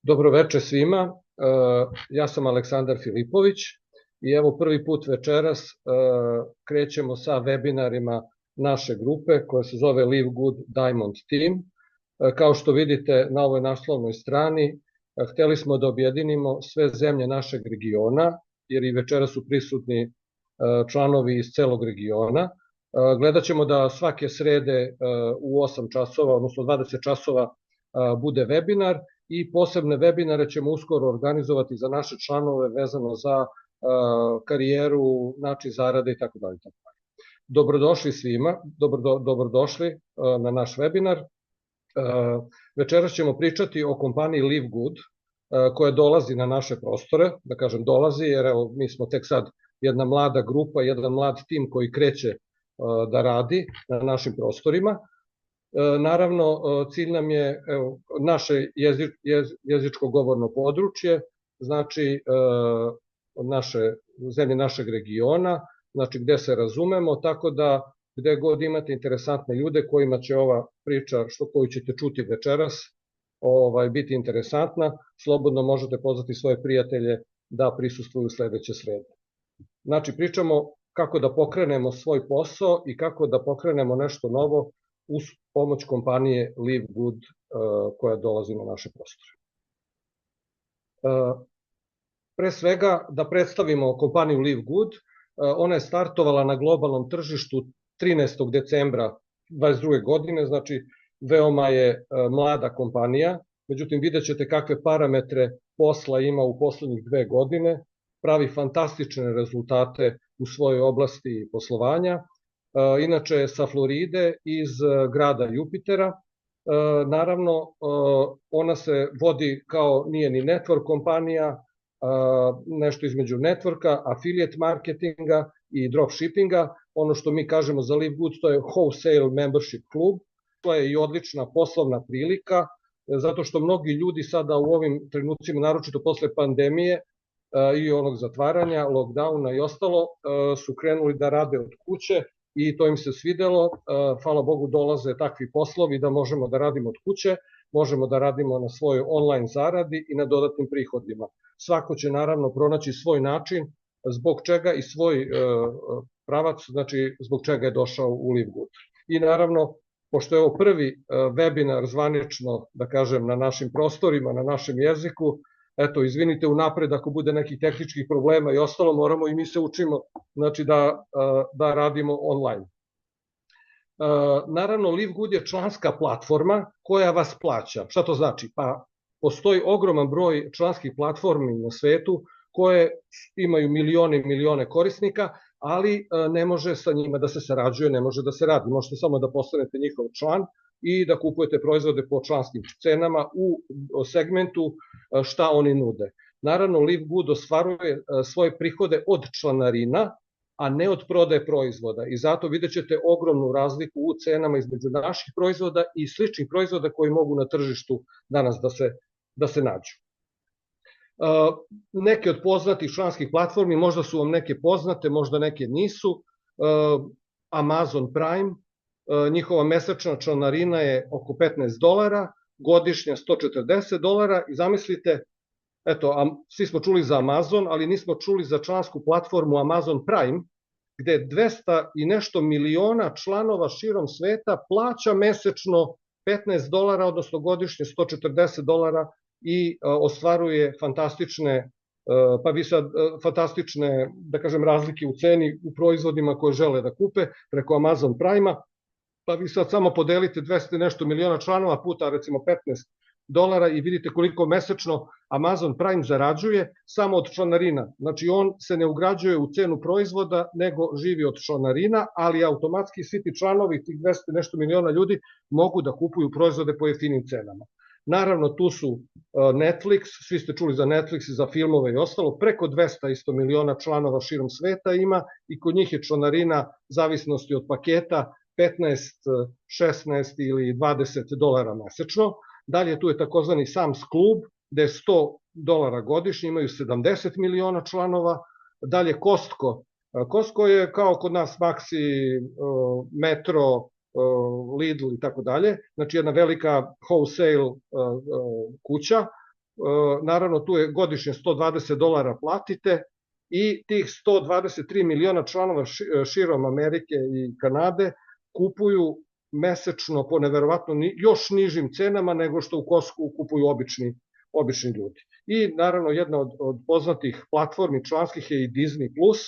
Dobro veče svima, ja sam Aleksandar Filipović i evo prvi put večeras krećemo sa webinarima naše grupe koja se zove Live Good Diamond Team. Kao što vidite na ovoj naslovnoj strani, hteli smo da objedinimo sve zemlje našeg regiona, jer i večeras su prisutni članovi iz celog regiona. Gledat ćemo da svake srede u 8 časova, odnosno 20 časova bude webinar, i posebne webinare ćemo uskoro organizovati za naše članove vezano za karijeru, način zarade i tako dalje. Dobrodošli svima, dobrodošli na naš webinar. Večeras ćemo pričati o kompaniji Live Good koja dolazi na naše prostore, da kažem dolazi, jer evo mi smo tek sad jedna mlada grupa, jedan mlad tim koji kreće da radi na našim prostorima. Naravno, cilj nam je naše jezičko govorno područje, znači zemlje našeg regiona, znači gde se razumemo, tako da gde god imate interesantne ljude kojima će ova priča koju ćete čuti večeras biti interesantna, slobodno možete pozvati svoje prijatelje da prisustvuju sledeće srede. Znači pričamo kako da pokrenemo svoj posao i kako da pokrenemo nešto novo uz pomoć kompanije Live Good koja dolazi na naše prostore. Pre svega da predstavimo kompaniju Live Good, ona je startovala na globalnom tržištu 13. decembra 2022. godine, znači veoma je mlada kompanija, međutim vidjet ćete kakve parametre posla ima u poslednjih 2 godine, pravi fantastične rezultate u svojoj oblasti poslovanja. Inače sa Floride iz grada Jupitera. Naravno, ona se vodi kao nije ni network kompanija, nešto između networka, affiliate marketinga i dropshippinga. Ono što mi kažemo za Live Good, to je wholesale membership klub. To je i odlična poslovna prilika, zato što mnogi ljudi sada u ovim trenucima, naročito posle pandemije i onog zatvaranja, lockdowna i ostalo, su krenuli da rade od kuće, i to im se svidelo. Hvala Bogu dolaze takvi poslovi da možemo da radimo od kuće, možemo da radimo na svojoj online zaradi i na dodatnim prihodima. Svako će naravno pronaći svoj način zbog čega i svoj pravac, znači zbog čega je došao u Live Good. I naravno, pošto je ovo prvi webinar zvanično, da kažem, na našim prostorima, na našem jeziku, eto, izvinite unapred ako bude nekih tehničkih problema i ostalo, moramo i mi se učimo, znači da radimo online. Naravno, Live Good je članska platforma koja vas plaća. Šta to znači? Pa postoji ogroman broj članskih platformi na svetu koje imaju milione i milione korisnika, ali ne može sa njima da se sarađuje, ne može da se radi. Možete samo da postanete njihov član i da kupujete proizvode po članskim cenama u segmentu šta oni nude. Naravno, Live Good ostvaruje svoje prihode od članarina, a ne od prodaje proizvoda, i zato vidjet ćete ogromnu razliku u cenama između naših proizvoda i sličnih proizvoda koji mogu na tržištu danas da se nađu. Neke od poznatih članskih platformi, možda su vam neke poznate, možda neke nisu. Amazon Prime, njihova mesečna članarina je oko $15, godišnja $140, i zamislite, eto, svi smo čuli za Amazon, ali nismo čuli za člansku platformu Amazon Prime, gde 200 i nešto miliona članova širom sveta plaća mesečno $15, odnosno godišnje $140, i ostvaruje fantastične, da kažem, razlike u ceni u proizvodima koje žele da kupe preko Amazon Prime-a. Pa vi sad samo podelite 200 nešto miliona članova puta recimo $15 i vidite koliko mesečno Amazon Prime zarađuje samo od članarina. Znači on se ne ugrađuje u cenu proizvoda, nego živi od članarina, ali automatski svi ti članovi, tih 200 nešto miliona ljudi, mogu da kupuju proizvode po jeftinim cenama. Naravno, tu su Netflix, svi ste čuli za Netflix i za filmove i ostalo, preko 200 isto miliona članova širom sveta ima, i kod njih je članarina zavisnosti od paketa 15, 16 ili $20 mesečno. Dalje tu je takozvani Sam's Club, gde je $100 godišnje, imaju 70 miliona članova. Dalje Costco. Costco je kao kod nas Maxi, Metro, Lidl i tako dalje, znači jedna velika wholesale kuća naravno tu je godišnje $120 platite i tih 123 miliona članova širom Amerike i Kanade kupuju mesečno po neverovatno još nižim cenama nego što u Costcu kupuju obični ljudi. I naravno jedna od poznatih platformi članskih je i Disney Plus,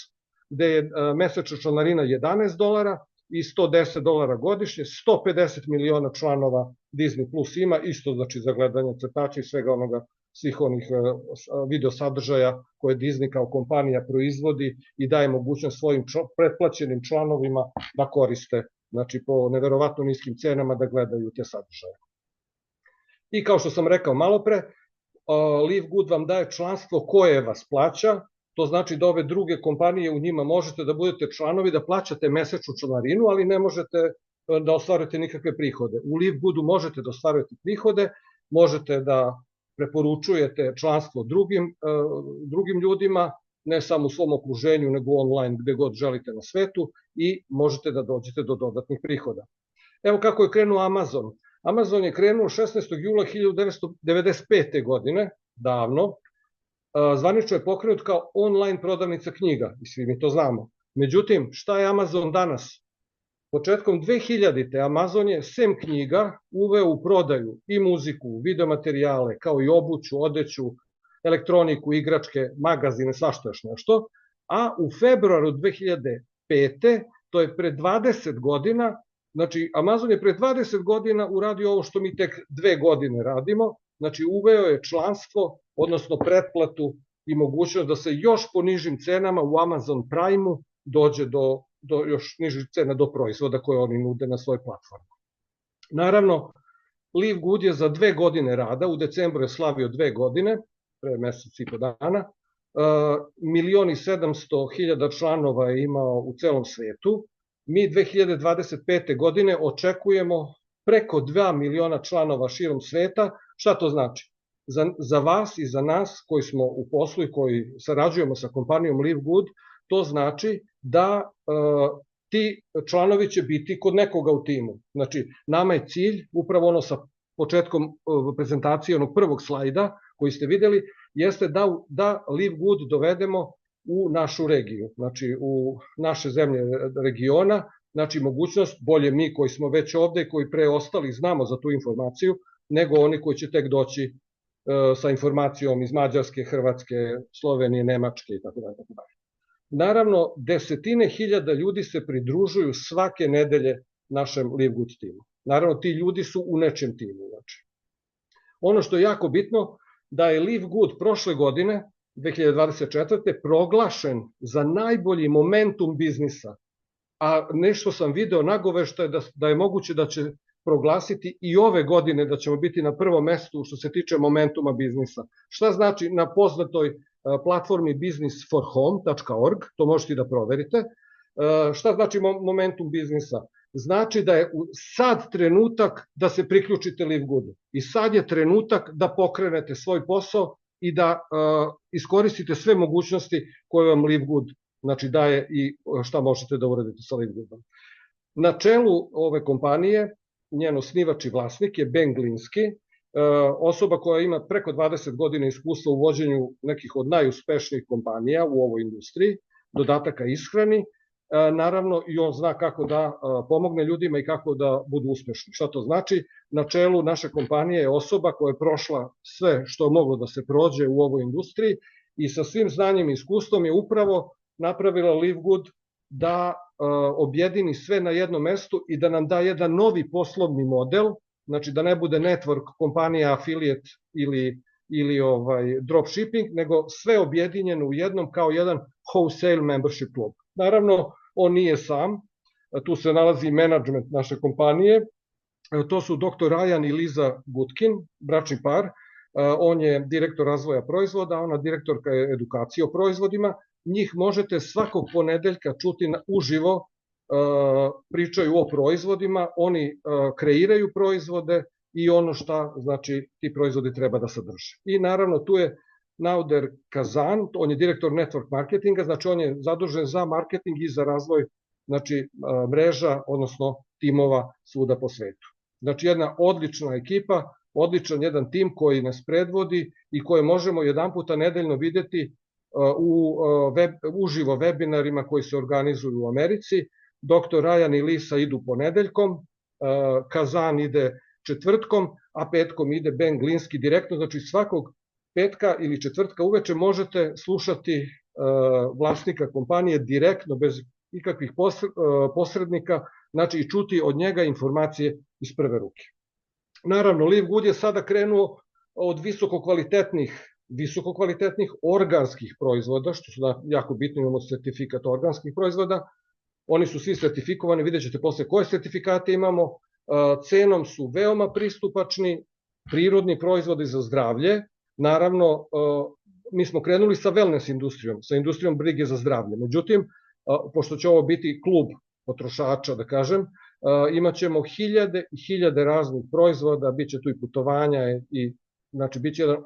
gde je mesečna članarina $11 i $110 godišnje, 150 miliona članova Disney Plus ima, isto znači za gledanje crtača i svega onoga, svih onih video sadržaja koje Disney kao kompanija proizvodi i daje mogućnost svojim pretplaćenim članovima da koriste, znači po neverovatno niskim cenama da gledaju te sadržaje. I kao što sam rekao malo pre, Livegood vam daje članstvo koje vas plaća, to znači da ove druge kompanije u njima možete da budete članovi, da plaćate mesečnu članarinu, ali ne možete da ostvarujete nikakve prihode. U Livegoodu možete da ostvarujete prihode, možete da preporučujete članstvo drugim ljudima, ne samo u svom okruženju, nego online, gde god želite na svetu i možete da dođete do dodatnih prihoda. Evo kako je krenuo Amazon. Amazon je krenuo 16. jula 1995. godine, davno. Zvanično je pokrenut kao online prodavnica knjiga, i svi mi to znamo. Međutim, šta je Amazon danas? Početkom 2000. Amazon je sem knjiga uveo u prodaju i muziku, videomaterijale, kao i obuću, odeću, elektroniku, igračke, magazine, svašta još nešto. A u februaru 2005. to je pre 20 godina, znači Amazon je pre 20 godina uradio ovo što mi tek 2 godine radimo, znači uveo je članstvo, odnosno pretplatu i mogućnost da se još po nižim cenama u Amazon Prime-u dođe do još nižih cena do proizvoda koje oni nude na svoj platformi. Naravno, Livegood je za 2 godine rada, u decembru je slavio 2 godine, pre mesec i po dana, 1.700.000 članova je imao u celom svetu. Mi 2025. godine očekujemo preko 2 miliona članova širom sveta. Šta to znači? Za vas i za nas koji smo u poslu i koji sarađujemo sa kompanijom Livegood, to znači da ti članovi će biti kod nekoga u timu. Znači, nama je cilj, upravo ono sa početkom prezentacije onog prvog slajda koji ste videli, jeste da Livegood dovedemo u našu regiju, znači u naše zemlje regiona, znači mogućnost, bolje mi koji smo već ovde i koji pre ostali znamo za tu informaciju, nego oni koji će tek doći sa informacijom iz Mađarske, Hrvatske, Slovenije, Nemačke itd. Naravno, desetine hiljada ljudi se pridružuju svake nedelje našem Livegood timu. Naravno, ti ljudi su u nečem timu. Znači. Ono što je jako bitno, da je Livegood prošle godine, 2024. proglašen za najbolji momentum biznisa. A nešto sam video nagoveštaje da je moguće da će proglasiti i ove godine da ćemo biti na prvom mestu što se tiče momentuma biznisa. Šta znači na poznatoj platformi businessforhome.org, to možete da proverite. Šta znači momentum biznisa? Znači da je sad trenutak da se priključite Livegoodu i sad je trenutak da pokrenete svoj posao i da iskoristite sve mogućnosti koje vam Livegood daje i šta možete da uradite sa Livegoodom. Na čelu ove kompanije, njen osnivač i vlasnik je Ben Glinski, osoba koja ima preko 20 godina iskustva u vođenju nekih od najuspešnijih kompanija u ovoj industriji, dodataka ishrani, naravno i on zna kako da pomogne ljudima i kako da budu uspešni. Šta to znači? Na čelu naše kompanije je osoba koja je prošla sve što je moglo da se prođe u ovoj industriji i sa svim znanjem i iskustvom je upravo napravila Livegood da objedini sve na jednom mestu i da nam da jedan novi poslovni model, znači da ne bude network kompanija, affiliate ili dropshipping, nego sve objedinjeno u jednom kao jedan wholesale membership club. Naravno, on nije sam, tu se nalazi management naše kompanije, to su dr. Ryan i Liza Gutkin, bračni par, on je direktor razvoja proizvoda, ona direktorka je edukacije o proizvodima, njih možete svakog ponedeljka čuti uživo, pričaju o proizvodima, oni kreiraju proizvode i ono šta znači ti proizvodi treba da sadrže. I naravno tu je Nauder Kazan, on je direktor network marketinga, znači on je zadužen za marketing i za razvoj mreža, odnosno timova svuda po svetu. Znači jedna odlična ekipa, odličan jedan tim koji nas predvodi i koje možemo jedan puta nedeljno videti uživo webinarima koji se organizuju u Americi. Dr. Ryan i Lisa idu ponedeljkom, Kazan ide četvrtkom, a petkom ide Ben Glinski direktno, znači svakog petka ili četvrtka uveče možete slušati vlasnika kompanije direktno, bez ikakvih posrednika, znači i čuti od njega informacije iz prve ruke. Naravno, Live Good je sada krenuo od visokokvalitetnih organskih proizvoda, što su jako bitno, imamo sertifikat organskih proizvoda, oni su svi sertifikovani, vidjet ćete posle koje sertifikate imamo, cenom su veoma pristupačni, prirodni proizvodi za zdravlje, naravno, mi smo krenuli sa wellness industrijom, sa industrijom brige za zdravlje, međutim, pošto će ovo biti klub potrošača, da kažem, imat ćemo hiljade i hiljade raznih proizvoda, bit će tu i putovanja, znači bit će jedan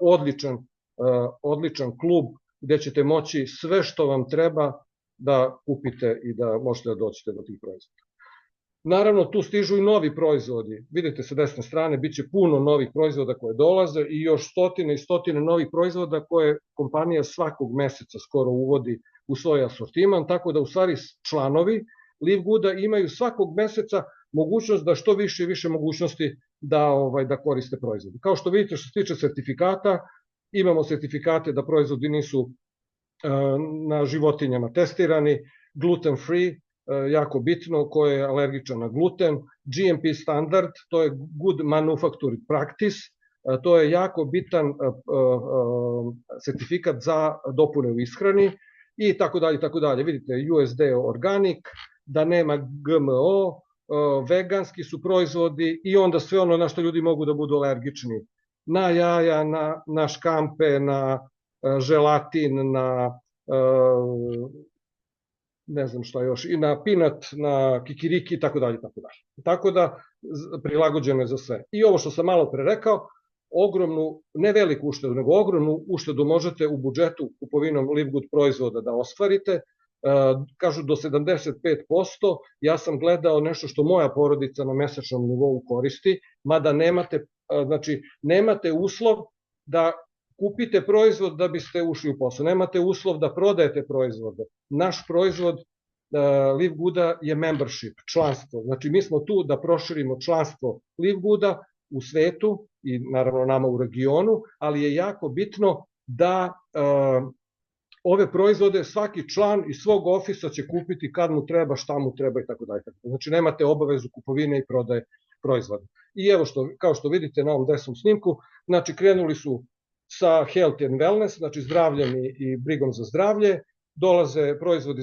odličan klub gde ćete moći sve što vam treba da kupite i da možete da doćete do tih proizvoda. Naravno, tu stižu i novi proizvodi. Vidite sa desne strane, bit će puno novih proizvoda koje dolaze i još stotine i stotine novih proizvoda koje kompanija svakog meseca skoro uvodi u svoj asortiman, tako da u stvari članovi Live Gooda imaju svakog meseca mogućnost da što više i više mogućnosti da koriste proizvode. Kao što vidite, što se tiče sertifikata, imamo sertifikate da proizvodi nisu na životinjama testirani, gluten free, jako bitno, ko je alergičan na gluten, GMP standard, to je Good Manufacturing Practice, to je jako bitan sertifikat za dopune u ishrani i tako dalje, tako dalje. Vidite, USD Organic, da nema GMO, veganski su proizvodi i onda sve ono na što ljudi mogu da budu alergični. Na jaja, na škampe, na želatin, na ne znam šta još, i na pinat, na kikiriki i tako dalje, tako dalje. Tako da, prilagođeno je za sve. I ovo što sam malo pre rekao, ogromnu, ne veliku uštedu, nego ogromnu uštedu možete u budžetu kupovinom Live Good proizvoda da ostvarite, kažu do 75%, ja sam gledao nešto što moja porodica na mesečnom nivou koristi, mada nemate uslov da kupite proizvod da biste ušli u posao, nemate uslov da prodajete proizvode. Naš proizvod Live Gooda je membership, članstvo, znači mi smo tu da proširimo članstvo Live Gooda u svetu i naravno nama u regionu, ali je jako bitno da ove proizvode svaki član iz svog ofisa će kupiti kad mu treba, šta mu treba i tako dalje. Znači nemate obavezu kupovine i prodaje proizvoda. I evo kao što vidite na ovom desnom snimku, znači krenuli su sa health and wellness, znači zdravljem i brigom za zdravlje, dolaze proizvodi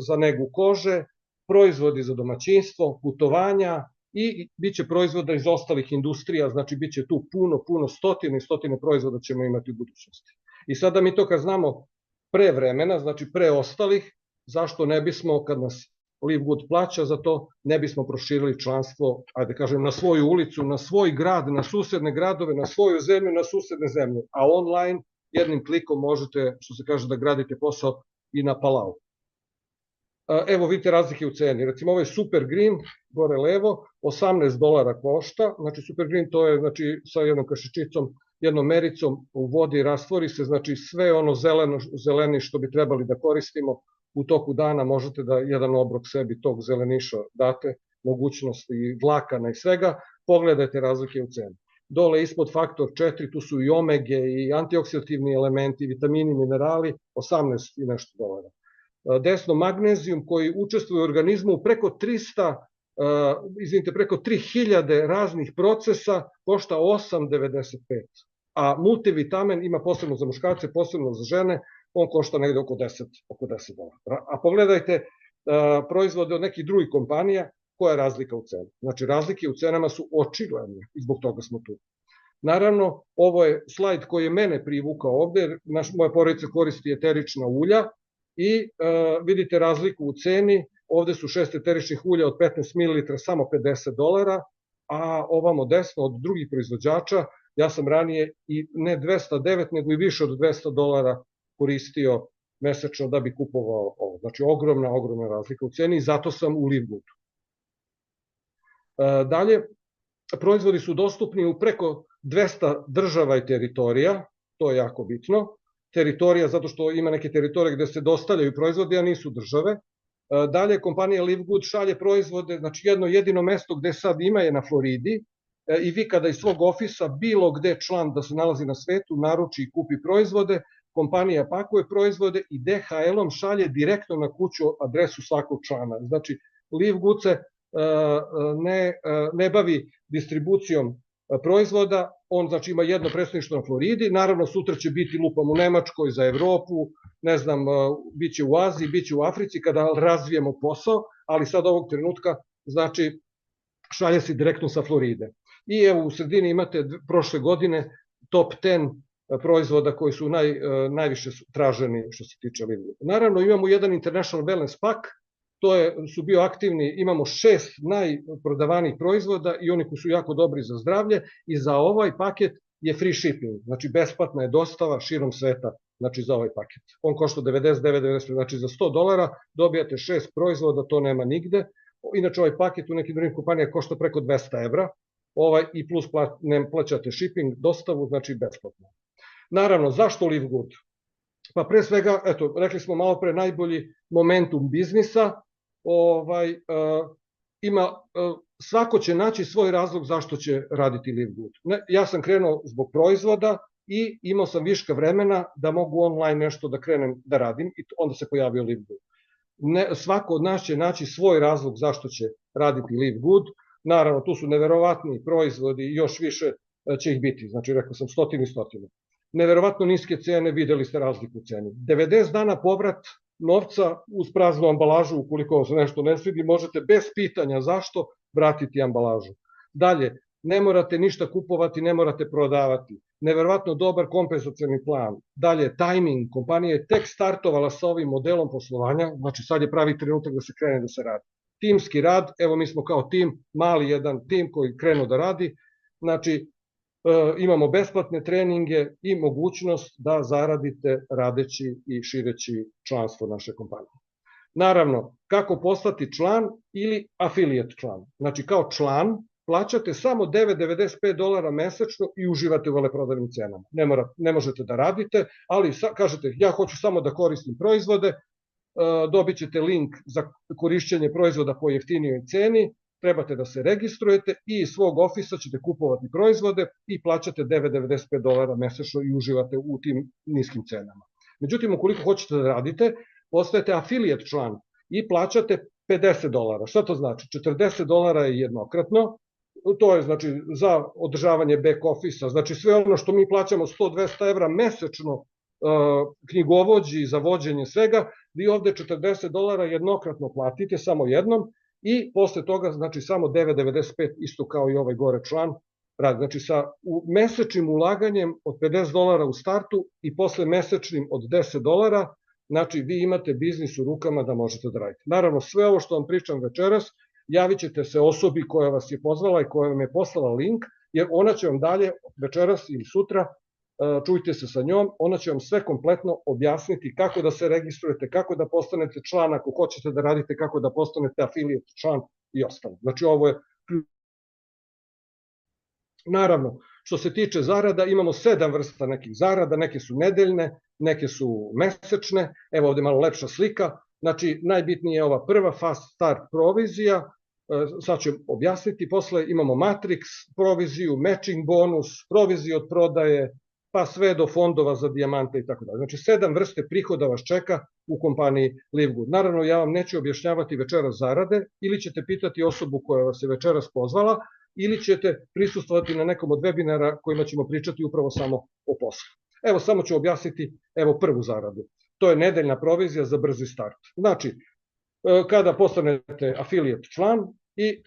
za negu kože, proizvodi za domaćinstvo, putovanja i bit će proizvoda iz ostalih industrija, znači bit će tu puno, stotine i stotine proizvoda ćemo imati u budućnosti. I sada mi to kad znamo pre vremena, znači pre ostalih, zašto ne bismo, kad nas Live Good plaća za to, ne bismo proširili članstvo, ajde kažem, na svoju ulicu, na svoj grad, na susedne gradove, na svoju zemlju, na susedne zemlje, a online jednim klikom možete, što se kaže, da gradite posao i na Palau. Evo vidite razlike u ceni, recimo ovo je Super Green, gore levo, $18 košta, znači Super Green to je sa jednom kašičicom, jednom mericom u vodi rastvori se, znači sve ono zeleni što bi trebali da koristimo u toku dana, možete da jedan obrok sebi tog zeleniša date, mogućnosti vlakana i svega, pogledajte razlike u ceni. Dole ispod faktor 4, tu su i omege i antioksidativni elementi, vitamini, minerali, 18 i nešto dolara. Desno magnezijum koji učestvuje u organizmu preko 3000 raznih procesa, košta $8,95. A multivitamin ima posebno za muškarce, posebno za žene, on košta negde oko $10. A pogledajte proizvode od nekih drugih kompanija, koja je razlika u ceni. Znači razlike u cenama su očigledne i zbog toga smo tu. Naravno, ovo je slajd koji je mene privukao ovde, moja porodica koristi eterična ulja i vidite razliku u ceni, ovde su 6 eteričnih ulja od 15 ml samo $50, a ovamo desno od drugih proizvođača, ja sam ranije i ne 209, nego i više od $200 koristio mesečno da bi kupovao ovo. Znači ogromna razlika u ceni i zato sam u Live Goodu. Dalje, proizvodi su dostupni u preko 200 država i teritorija, to je jako bitno. Teritorija zato što ima neke teritorije gde se dostavljaju proizvodi, a nisu države. Dalje, kompanija Livegood šalje proizvode, znači jedno jedino mesto gde sad ima je na Floridi, i vi kada iz svog ofisa bilo gde član da se nalazi na svetu naruči i kupi proizvode, kompanija pakuje proizvode i DHL-om šalje direktno na kuću adresu svakog člana. Znači, Livegood se ne bavi distribucijom proizvoda, on znači ima jedno predstavništvo na Floridi, naravno sutra će biti lupam u Nemačkoj, za Evropu, ne znam, bit će u Aziji, bit će u Africi kada razvijemo posao, ali sad ovog trenutka znači šalje se direktno sa Floride. I evo u sredini imate prošle godine top 10 proizvoda koji su najviše traženi što se tiče Livegood. Naravno imamo jedan International Wellness Pack, su bio aktivni, imamo 6 najprodavanijih proizvoda i oni koji su jako dobri za zdravlje i za ovaj paket je free shipping, znači besplatna je dostava širom sveta, znači za ovaj paket. On košta 99,95, znači za $100 dobijate 6 proizvoda, to nema nigde. Inače ovaj paket u nekim drugim kompanijama košta preko 200 evra, i plus ne plaćate shipping, dostavu, znači besplatno. Naravno, zašto Livegood? Pa pre svega, eto, rekli smo malo pre, najbolji momentum biznisa, svako će naći svoj razlog zašto će raditi Livegood. Ja sam krenuo zbog proizvoda i imao sam viška vremena da mogu online nešto da krenem da radim i onda se pojavio Livegood. Svako od nas će naći svoj razlog zašto će raditi Livegood. Naravno, tu su neverovatni proizvodi i još više će ih biti, znači rekao sam stotine. Neverovatno niske cene, videli ste razliku u ceni. 90 dana povrat novca uz praznu ambalažu, ukoliko vam se nešto ne svidi, možete bez pitanja zašto vratiti ambalažu. Dalje, ne morate ništa kupovati, ne morate prodavati. Neverovatno dobar kompenzacioni plan. Dalje, tajming, kompanija je tek startovala sa ovim modelom poslovanja, znači sad je pravi trenutak da se krene da se radi. Timski rad, evo mi smo kao tim, mali jedan tim koji krenu da radi, znači imamo besplatne treninge i mogućnost da zaradite radeći i šireći članstvo naše kompanije. Naravno, kako postati član ili affiliate član. Znači kao član plaćate samo $9,95 mesečno i uživate u veleprodajnim cenama. Ne možete da radite, ali kažete ja hoću samo da koristim proizvode, dobit ćete link za korišćenje proizvoda po jeftinijoj ceni, trebate da se registrujete i iz svog ofisa ćete kupovati proizvode i plaćate $9,95 mesečno i uživate u tim niskim cenama. Međutim, ukoliko hoćete da radite, postajete affiliate član i plaćate $50. Šta to znači? $40 je jednokratno, to je znači za održavanje back office-a, znači sve ono što mi plaćamo 100-200 evra mesečno knjigovođi za vođenje svega, vi ovde $40 jednokratno platite samo jednom i posle toga znači samo $9,95 isto kao i ovaj gore član radi. Znači sa mesečnim ulaganjem od $50 u startu i posle mesečnim od $10, znači vi imate biznis u rukama da možete da radite. Naravno sve ovo što vam pričam večeras, javit ćete se osobi koja vas je pozvala i koja vam je poslala link, jer ona će vam dalje večeras ili sutra, čujte se sa njom, ona će vam sve kompletno objasniti kako da se registrujete, kako da postanete član ako hoćete da radite, kako da postanete affiliate član i ostalo. Znači ovo je... Naravno, što se tiče zarada, imamo 7 vrsta nekih zarada, neke su nedeljne, neke su mesečne, evo ovde malo lepša slika, znači najbitnije je ova prva fast start provizija, sad ću objasniti, posle imamo matrix proviziju, matching bonus, proviziju od prodaje, pa sve do fondova za dijamante i tako dalje. Znači 7 vrste prihoda vas čeka u kompaniji Livegood. Naravno, ja vam neću objašnjavati večeras zarade, ili ćete pitati osobu koja vas je večeras pozvala, ili ćete prisustvovati na nekom od webinara kojima ćemo pričati upravo samo o poslu. Evo, samo ću objasniti prvu zaradu. To je nedeljna provizija za brzi start. Znači, kada postanete affiliate član i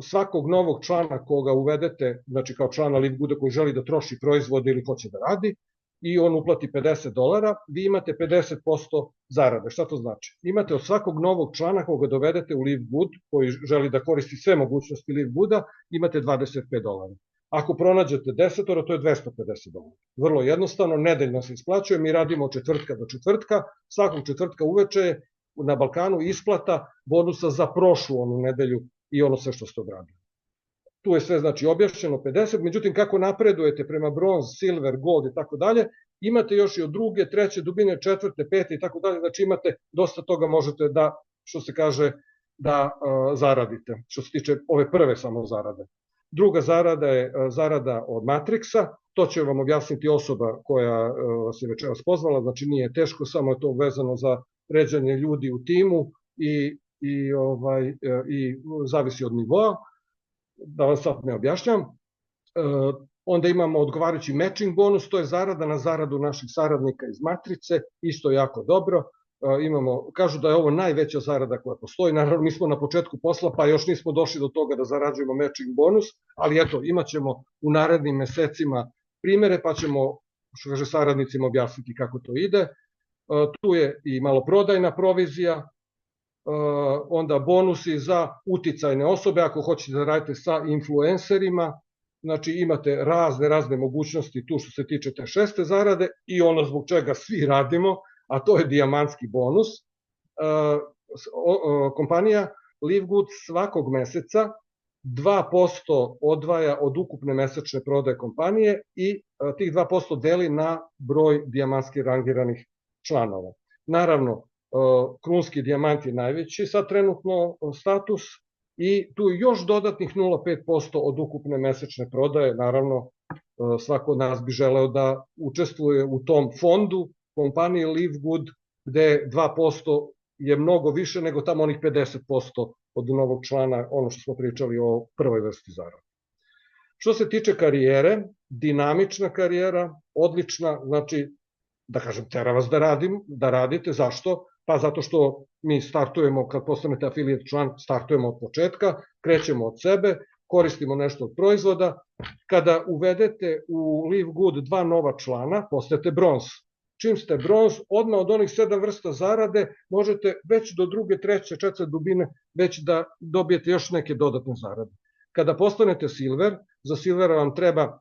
svakog novog člana koga uvedete, znači kao člana Livegooda koji želi da troši proizvode ili hoće da radi, i on uplati $50, vi imate 50% zarade. Šta to znači? Imate od svakog novog člana koga dovedete u Livegood, koji želi da koristi sve mogućnosti Livegooda, imate $25. Ako pronađete 10, to je $250. Vrlo jednostavno, nedeljno se isplaćuje, mi radimo od četvrtka do četvrtka, svakog četvrtka uveče je na Balkanu isplata bonusa za prošlu onu nedelju i ono sve što ste odradili. tu je sve znači objašnjeno 50, međutim kako napredujete prema bronz, silver, gold i tako dalje, imate još i od druge, treće dubine, četvrte, pete i tako dalje, znači imate dosta toga možete da, što se kaže, da zaradite, što se tiče ove prve samo zarade. Druga zarada je zarada od Matrixa, to će vam objasniti osoba koja vas je večeras pozvala, znači nije teško, samo je to vezano za ređanje ljudi u timu i zavisi od nivoa, da vam sad ne objašnjam. Onda imamo odgovarajući matching bonus, to je zarada na zaradu naših saradnika iz Matrice, isto jako dobro. Kažu da je ovo najveća zarada koja postoji, naravno mi smo na početku posla pa još nismo došli do toga da zarađujemo matching bonus, ali eto imat ćemo u narednim mesecima primere pa ćemo, što kaže, saradnicima objasniti kako to ide. Tu je i maloprodajna provizija, onda bonusi za uticajne osobe ako hoćete da radite sa influencerima, znači imate razne mogućnosti tu što se tiče te šeste zarade i ono zbog čega svi radimo, a to je dijamantski bonus. Kompanija Livegood svakog meseca 2% odvaja od ukupne mesečne prodaje kompanije i tih 2% deli na broj dijamantski rangiranih članova. Naravno, krunski dijamant je najveći sad trenutno status i tu još dodatnih 0,5% od ukupne mesečne prodaje, naravno svako od nas bi želeo da učestvuje u tom fondu kompanije Livegood, gde 2% je mnogo više nego tamo onih 50% od novog člana, ono što smo pričali o prvoj vrsti zarade. Što se tiče karijere, dinamična karijera, odlična, znači, da kažem, tera vas da radite, zašto? Pa zato što mi startujemo, kad postanete affiliate član, startujemo od početka, krećemo od sebe, koristimo nešto od proizvoda. Kada uvedete u Livegood 2 nova člana, postajete bronz. Čim ste bronz, odmah od onih 7 vrsta zarade, možete već do druge, treće, četvrte dubine već da dobijete još neke dodatne zarade. Kada postanete silver, za silvera vam treba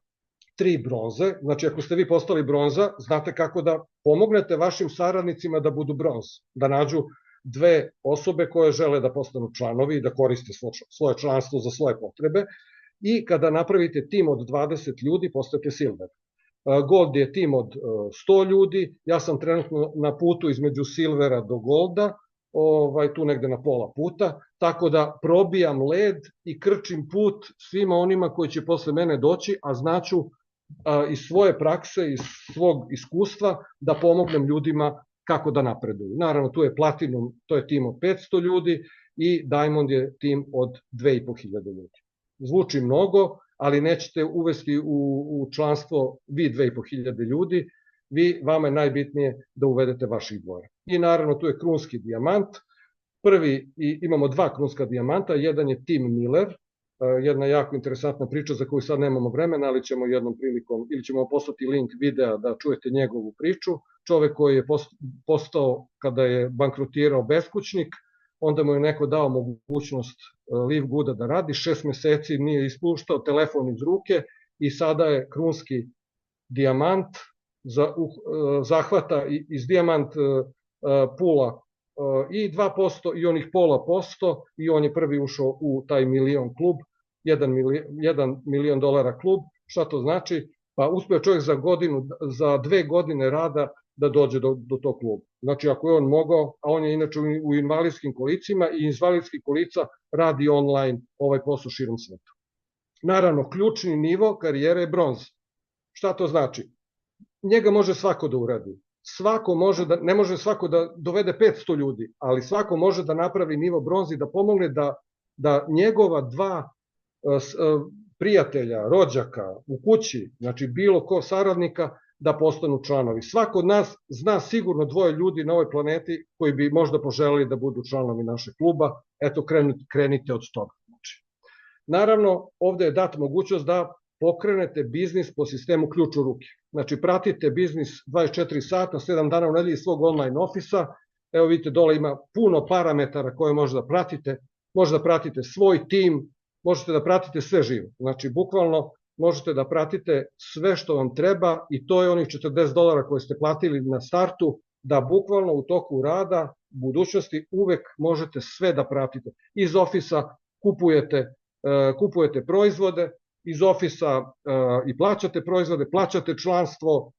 3 bronze, znači ako ste vi postali bronza, znate kako da pomognete vašim saradnicima da budu bronz, da nađu 2 osobe koje žele da postanu članovi i da koriste svoje članstvo za svoje potrebe i kada napravite tim od 20 ljudi, postajete silver. Gold je tim od 100 ljudi, ja sam trenutno na putu između silvera do golda, tu negde na pola puta, tako da probijam led i krčim put svima onima koji će posle mene doći, a znaću iz svoje prakse, iz svog iskustva da pomognem ljudima kako da napreduju. Naravno, tu je Platinum, to je tim od 500 ljudi i Diamond je tim od 2500 ljudi. Zvuči mnogo, ali nećete uvesti u članstvo vi 2500 ljudi, vama je najbitnije da uvedete vaših dvoje. I naravno tu je krunski dijamant, imamo 2 krunska dijamanta, jedan je Tim Miller, jedna jako interesantna priča za koju sad nemamo vremena, ali ćemo jednom prilikom, ili ćemo poslati link videa da čujete njegovu priču, čovek koji je postao, kada je bankrotirao, beskućnik, onda mu je neko dao mogućnost Livegooda da radi, 6 meseci nije ispuštao telefon iz ruke i sada je krunski dijamant, zahvata iz dijamant pula i 2% i onih $0,5% i on je prvi ušao u taj milion klub, $1 milion klub. Šta to znači? Pa uspeo čovjek za 2 godine rada da dođe do tog kluba. Znači ako je on mogao, a on je inače u invalidskim kolicima i invalidskih kolica radi online ovaj posao širom sveta. Naravno, ključni nivo karijere je bronz. Šta to znači? Njega može svako da uradi. Ne može svako da dovede 500 ljudi, ali svako može da napravi nivo bronz i da pomogne da njegova 2 prijatelja, rođaka u kući, znači bilo ko saradnika, da postanu članovi. Svako od nas zna sigurno 2 ljudi na ovoj planeti koji bi možda poželeli da budu članovi našeg kluba. Eto, krenite od toga. Naravno, ovde je dat mogućnost da pokrenete biznis po sistemu ključ u ruke. Znači, pratite biznis 24 sata, 7 dana u nedelji svog online ofisa. Evo vidite, dole ima puno parametara koje možete da pratite. Možete da pratite svoj tim, možete da pratite sve živo. Znači, bukvalno možete da pratite sve što vam treba i to je onih $40 koje ste platili na startu, da bukvalno u toku rada, u budućnosti uvek možete sve da pratite. Iz ofisa kupujete kupujete proizvode iz ofisa i plaćate proizvode, plaćate članstvo,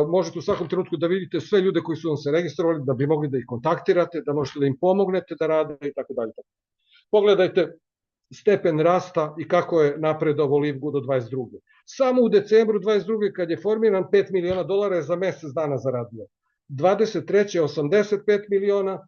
možete u svakom trenutku da vidite sve ljude koji su vam se registrovali, da bi mogli da ih kontaktirate, da možete da im pomognete da rade i tako dalje. Pogledajte stepen rasta i kako je napredovao Livgood od 22. Samo u decembru 22. kad je formiran, $5 miliona je za mesec dana zaradio. 23. 85 miliona,